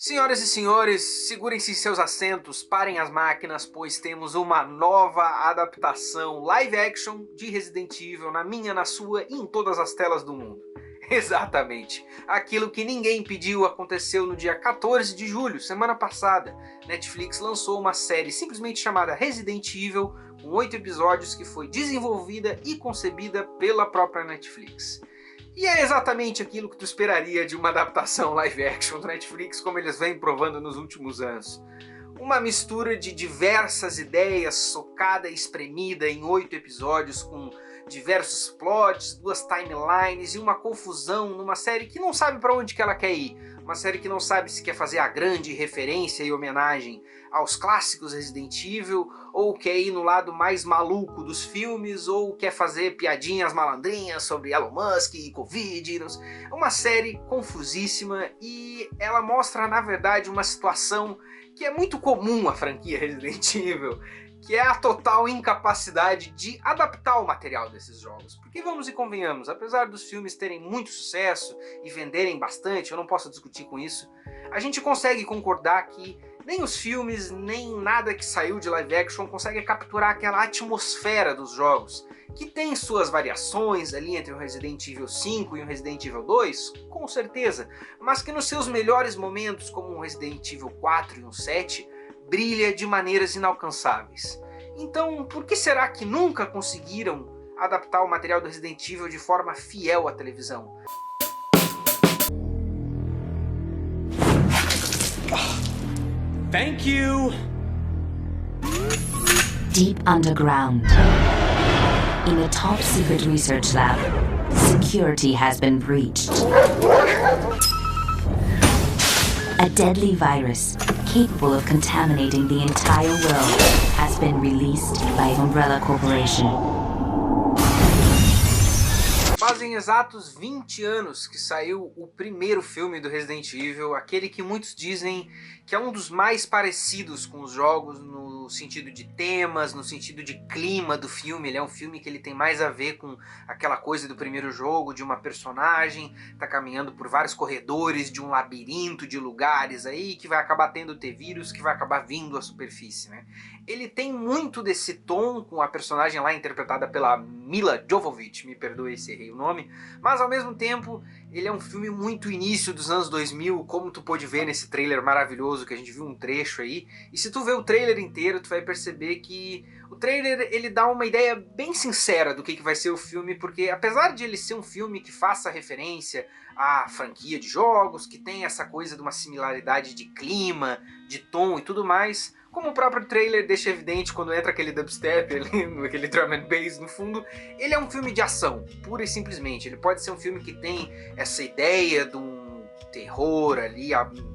Senhoras e senhores, segurem-se em seus assentos, parem as máquinas, pois temos uma nova adaptação live action de Resident Evil na minha, na sua e em todas as telas do mundo. Exatamente, aquilo que ninguém pediu aconteceu no dia 14 de julho, semana passada. Netflix lançou uma série simplesmente chamada Resident Evil, com 8 episódios, que foi desenvolvida e concebida pela própria Netflix. E é exatamente aquilo que tu esperaria de uma adaptação live action do Netflix, como eles vêm provando nos últimos anos. Uma mistura de diversas ideias, socada e espremida em 8 episódios, com diversos plots, 2 timelines e uma confusão numa série que não sabe para onde que ela quer ir. Uma série que não sabe se quer fazer a grande referência e homenagem aos clássicos Resident Evil, ou quer ir no lado mais maluco dos filmes, ou quer fazer piadinhas malandrinhas sobre Elon Musk e Covid. É uma série confusíssima e ela mostra, na verdade, uma situação que é muito comum à franquia Resident Evil, que é a total incapacidade de adaptar o material desses jogos. Porque vamos e convenhamos, apesar dos filmes terem muito sucesso e venderem bastante, eu não posso discutir com isso, a gente consegue concordar que nem os filmes, nem nada que saiu de live action consegue capturar aquela atmosfera dos jogos, que tem suas variações ali entre o Resident Evil 5 e o Resident Evil 2, com certeza, mas que nos seus melhores momentos, como o Resident Evil 4 e o 7, brilha de maneiras inalcançáveis. Então, por que será que nunca conseguiram adaptar o material do Resident Evil de forma fiel à televisão? Thank you! Deep underground, in a top-secret research lab, security has been breached. A deadly virus, capable of contaminating the entire world, has been released by Umbrella Corporation. Fazem exatos 20 anos que saiu o primeiro filme do Resident Evil, aquele que muitos dizem que é um dos mais parecidos com os jogos no sentido de temas, no sentido de clima do filme. Ele é um filme que ele tem mais a ver com aquela coisa do primeiro jogo, de uma personagem tá caminhando por vários corredores de um labirinto de lugares aí, que vai acabar tendo T-vírus, que vai acabar vindo à superfície, né? Ele tem muito desse tom, com a personagem lá interpretada pela Milla Jovovich, me perdoe se errei o nome, mas ao mesmo tempo ele é um filme muito início dos anos 2000, como tu pôde ver nesse trailer maravilhoso que a gente viu um trecho aí. E se tu ver o trailer inteiro, tu vai perceber que o trailer ele dá uma ideia bem sincera do que vai ser o filme, porque apesar de ele ser um filme que faça referência à franquia de jogos, que tem essa coisa de uma similaridade de clima, de tom e tudo mais, como o próprio trailer deixa evidente quando entra aquele dubstep ali, aquele drum and bass no fundo, ele é um filme de ação, pura e simplesmente. Ele pode ser um filme que tem essa ideia de um terror ali,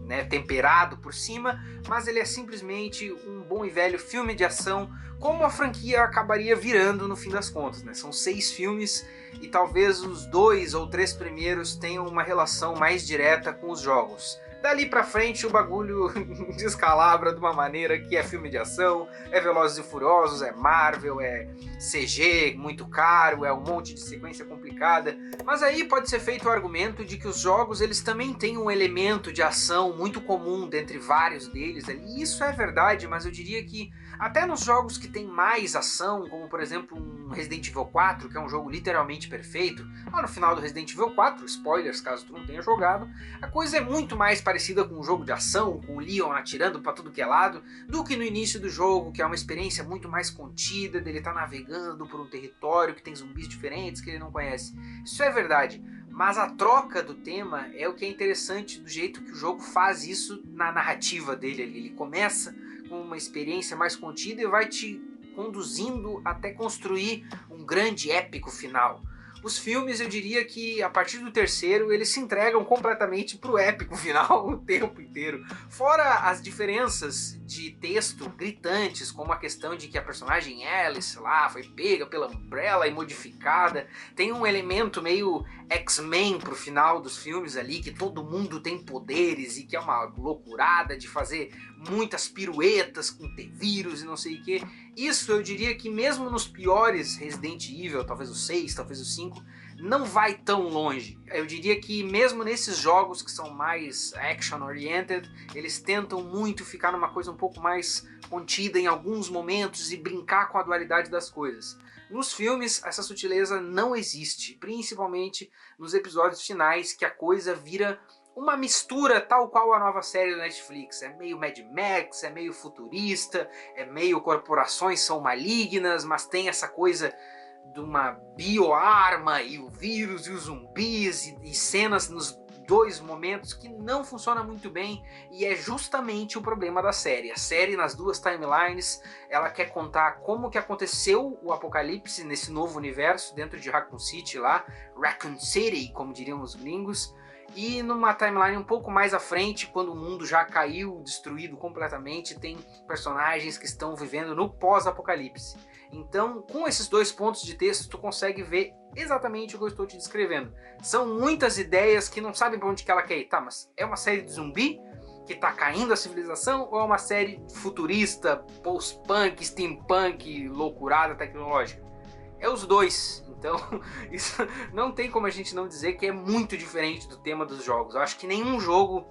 né, temperado por cima, mas ele é simplesmente um bom e velho filme de ação, como a franquia acabaria virando no fim das contas, né? São 6 filmes e talvez os 2 ou 3 primeiros tenham uma relação mais direta com os jogos. Dali pra frente o bagulho descalabra de uma maneira que é filme de ação, é Velozes e Furiosos, é Marvel, é CG muito caro, é um monte de sequência complicada. Mas aí pode ser feito o argumento de que os jogos eles também têm um elemento de ação muito comum dentre vários deles. E isso é verdade, mas eu diria que até nos jogos que tem mais ação, como por exemplo um Resident Evil 4, que é um jogo literalmente perfeito, lá no final do Resident Evil 4, spoilers caso tu não tenha jogado, a coisa é muito mais parecida com um jogo de ação, com o Leon atirando pra tudo que é lado, do que no início do jogo, que é uma experiência muito mais contida, dele tá navegando por um território que tem zumbis diferentes que ele não conhece. Isso é verdade, mas a troca do tema é o que é interessante do jeito que o jogo faz isso na narrativa dele. Ele começa com uma experiência mais contida e vai te conduzindo até construir um grande épico final. Os filmes, eu diria que a partir do terceiro eles se entregam completamente pro épico final o tempo inteiro. Fora as diferenças de texto gritantes, como a questão de que a personagem Alice lá foi pega pela Umbrella e modificada. Tem um elemento meio X-Men pro final dos filmes ali, que todo mundo tem poderes e que é uma loucurada de fazer muitas piruetas com T-vírus e não sei o que. Isso eu diria que mesmo nos piores Resident Evil, talvez o 6, talvez o 5, não vai tão longe. Eu diria que mesmo nesses jogos que são mais action-oriented, eles tentam muito ficar numa coisa um pouco mais contida em alguns momentos e brincar com a dualidade das coisas. Nos filmes, essa sutileza não existe, principalmente nos episódios finais, que a coisa vira uma mistura tal qual a nova série do Netflix. É meio Mad Max, é meio futurista, é meio corporações são malignas, mas tem essa coisa de uma bioarma e o vírus e os zumbis e cenas nos dois momentos que não funciona muito bem, e é justamente o problema da série. A série, nas duas timelines, ela quer contar como que aconteceu o apocalipse nesse novo universo dentro de Raccoon City lá, Raccoon City, como diriam os gringos, e numa timeline um pouco mais à frente, quando o mundo já caiu, destruído completamente, tem personagens que estão vivendo no pós-apocalipse. Então, com esses dois pontos de texto, tu consegue ver exatamente o que eu estou te descrevendo. São muitas ideias que não sabem para onde que ela quer ir. Tá, mas é uma série de zumbi que tá caindo a civilização, ou é uma série futurista, post-punk, steampunk, loucurada tecnológica? É os dois. Então, isso não tem como a gente não dizer que é muito diferente do tema dos jogos. Eu acho que nenhum jogo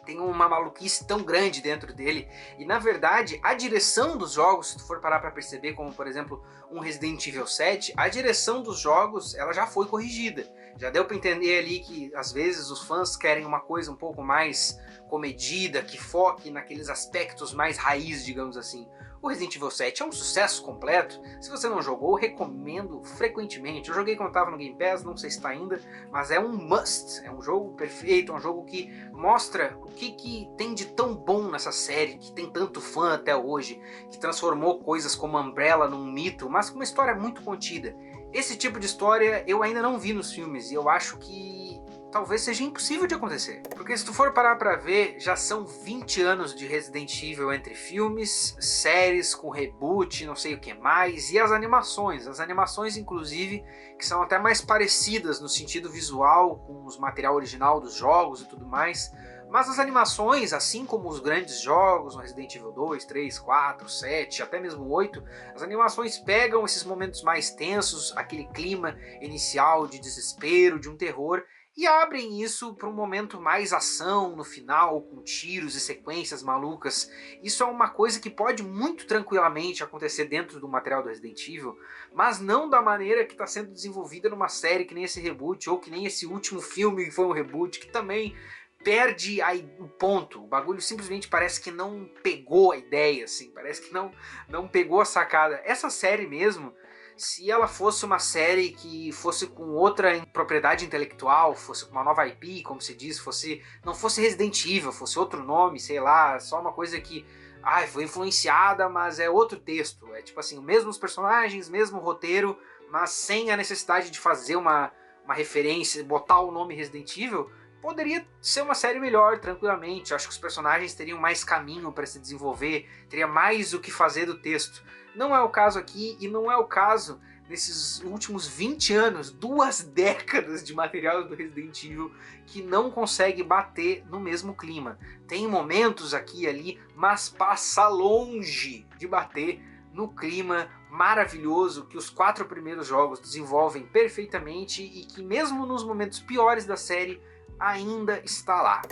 tem uma maluquice tão grande dentro dele, e na verdade a direção dos jogos, se tu for parar para perceber, como por exemplo um Resident Evil 7, a direção dos jogos ela já foi corrigida. Já deu para entender ali que às vezes os fãs querem uma coisa um pouco mais comedida, que foque naqueles aspectos mais raiz, digamos assim. O Resident Evil 7 é um sucesso completo. Se você não jogou, recomendo frequentemente. Eu joguei quando estava no Game Pass, não sei se está ainda, mas é um must. É um jogo perfeito, é um jogo que mostra o que tem de tão bom nessa série, que tem tanto fã até hoje, que transformou coisas como Umbrella num mito, mas com uma história muito contida. Esse tipo de história eu ainda não vi nos filmes, e eu acho que talvez seja impossível de acontecer. Porque se tu for parar pra ver, já são 20 anos de Resident Evil entre filmes, séries com reboot, não sei o que mais, e as animações inclusive, que são até mais parecidas no sentido visual com os material original dos jogos e tudo mais. Mas as animações, assim como os grandes jogos, no Resident Evil 2, 3, 4, 7, até mesmo 8, as animações pegam esses momentos mais tensos, aquele clima inicial de desespero, de um terror, e abrem isso para um momento mais ação no final, com tiros e sequências malucas. Isso é uma coisa que pode muito tranquilamente acontecer dentro do material do Resident Evil, mas não da maneira que está sendo desenvolvida numa série que nem esse reboot, ou que nem esse último filme que foi um reboot, que também perde o ponto. O bagulho simplesmente parece que não pegou a ideia, assim, parece que não pegou a sacada. Essa série mesmo, se ela fosse uma série que fosse com outra propriedade intelectual, fosse com uma nova IP, como se diz, não fosse Resident Evil, fosse outro nome, sei lá, só uma coisa que foi influenciada, mas é outro texto. É tipo assim, mesmos personagens, mesmo roteiro, mas sem a necessidade de fazer uma referência, botar o nome Resident Evil, poderia ser uma série melhor, tranquilamente. Acho que os personagens teriam mais caminho para se desenvolver, teria mais o que fazer do texto. Não é o caso aqui, e não é o caso nesses últimos 20 anos, 2 décadas de material do Resident Evil que não consegue bater no mesmo clima. Tem momentos aqui e ali, mas passa longe de bater no clima maravilhoso que os 4 primeiros jogos desenvolvem perfeitamente e que mesmo nos momentos piores da série ainda está lá.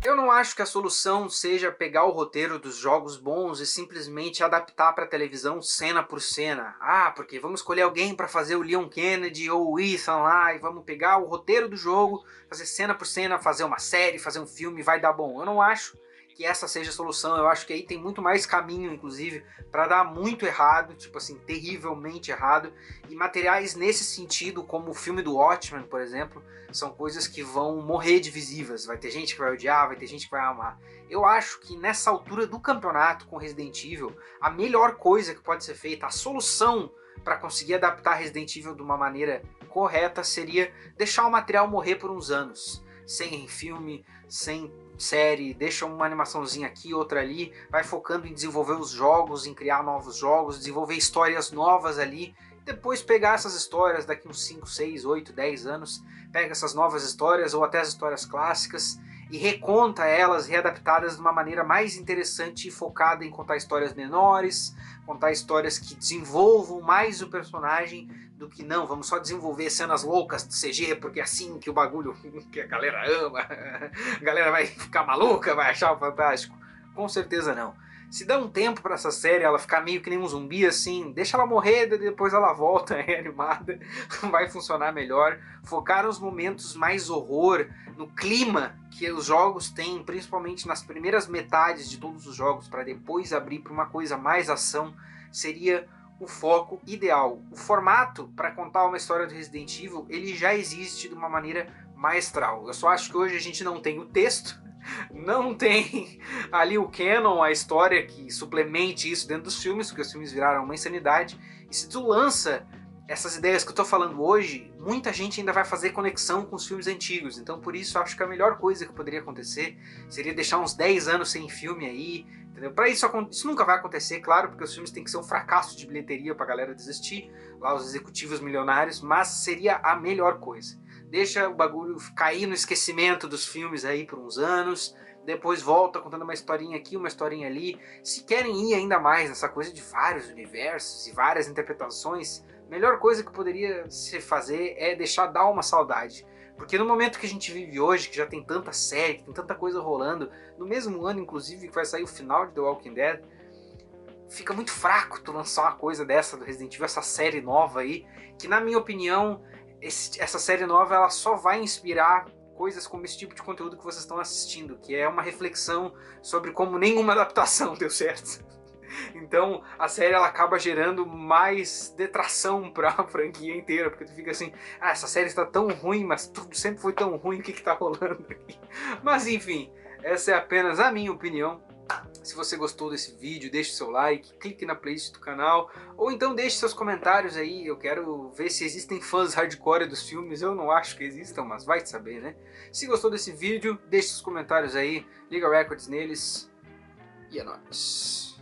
Eu não acho que a solução seja pegar o roteiro dos jogos bons e simplesmente adaptar para televisão cena por cena. Porque vamos escolher alguém para fazer o Leon Kennedy ou o Ethan lá e vamos pegar o roteiro do jogo, fazer cena por cena, fazer uma série, fazer um filme, vai dar bom. Eu não acho que essa seja a solução. Eu acho que aí tem muito mais caminho, inclusive, para dar muito errado, tipo assim, terrivelmente errado. E materiais nesse sentido, como o filme do Watchmen, por exemplo, são coisas que vão morrer divisivas. Vai ter gente que vai odiar, vai ter gente que vai amar. Eu acho que nessa altura do campeonato com Resident Evil, a melhor coisa que pode ser feita, a solução para conseguir adaptar Resident Evil de uma maneira correta seria deixar o material morrer por uns anos. Sem filme, sem série, deixa uma animaçãozinha aqui, outra ali, vai focando em desenvolver os jogos, em criar novos jogos, desenvolver histórias novas ali, depois pegar essas histórias daqui uns 5, 6, 8, 10 anos, pega essas novas histórias ou até as histórias clássicas e reconta elas, readaptadas de uma maneira mais interessante e focada em contar histórias menores, contar histórias que desenvolvam mais o personagem do que não, vamos só desenvolver cenas loucas de CG, porque é assim que o bagulho que a galera ama, a galera vai ficar maluca, vai achar fantástico. Com certeza não. Se dá um tempo pra essa série, ela ficar meio que nem um zumbi assim, deixa ela morrer, depois ela volta, é animada, vai funcionar melhor. Focar nos momentos mais horror, no clima que os jogos têm, principalmente nas primeiras metades de todos os jogos, para depois abrir para uma coisa mais ação, seria o foco ideal. O formato para contar uma história do Resident Evil, ele já existe de uma maneira maestral. Eu só acho que hoje a gente não tem o texto, não tem ali o canon, a história que suplemente isso dentro dos filmes, porque os filmes viraram uma insanidade. E se tu lança essas ideias que eu tô falando hoje, muita gente ainda vai fazer conexão com os filmes antigos. Então por isso eu acho que a melhor coisa que poderia acontecer seria deixar uns 10 anos sem filme aí, entendeu? Pra isso nunca vai acontecer, claro, porque os filmes têm que ser um fracasso de bilheteria pra galera desistir, lá os executivos milionários, mas seria a melhor coisa. Deixa o bagulho cair no esquecimento dos filmes aí por uns anos, depois volta contando uma historinha aqui, uma historinha ali. Se querem ir ainda mais nessa coisa de vários universos e várias interpretações, a melhor coisa que poderia se fazer é deixar dar uma saudade. Porque no momento que a gente vive hoje, que já tem tanta série, que tem tanta coisa rolando, no mesmo ano inclusive que vai sair o final de The Walking Dead, fica muito fraco tu lançar uma coisa dessa do Resident Evil, essa série nova aí, que na minha opinião, essa série nova ela só vai inspirar coisas como esse tipo de conteúdo que vocês estão assistindo, que é uma reflexão sobre como nenhuma adaptação deu certo. Então a série ela acaba gerando mais detração para a franquia inteira, porque tu fica assim, ah, essa série está tão ruim, mas tudo sempre foi tão ruim, o que está rolando aqui? Mas enfim, essa é apenas a minha opinião. Se você gostou desse vídeo, deixe seu like, clique na playlist do canal, ou então deixe seus comentários aí. Eu quero ver se existem fãs hardcore dos filmes. Eu não acho que existam, mas vai saber, né? Se gostou desse vídeo, deixe seus comentários aí, liga Records neles, e é nóis.